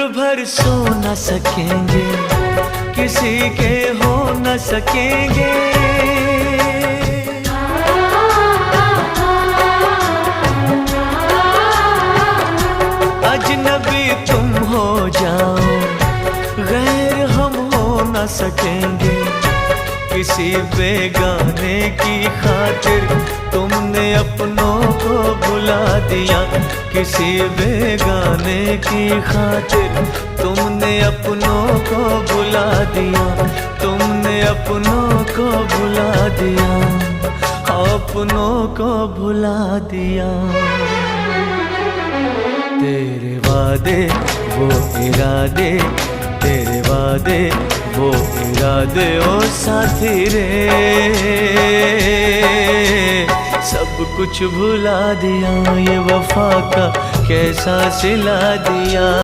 भर सो न सकेंगे, किसी के हो न सकेंगे। अजनबी तुम हो जाओ, गैर हम हो न सकेंगे। किसी बेगाने की खातिर तुमने अपनों को भुला दिया। किसी बेगाने की खातिर तुमने अपनों को भुला दिया। तुमने अपनों को भुला दिया, अपनों को भुला दिया। तेरे वादे वो इरादे, तेरे वादे वो इरादे ओ साथी रे, सब कुछ भुला दिया। ये वफा का कैसा सिला दिया।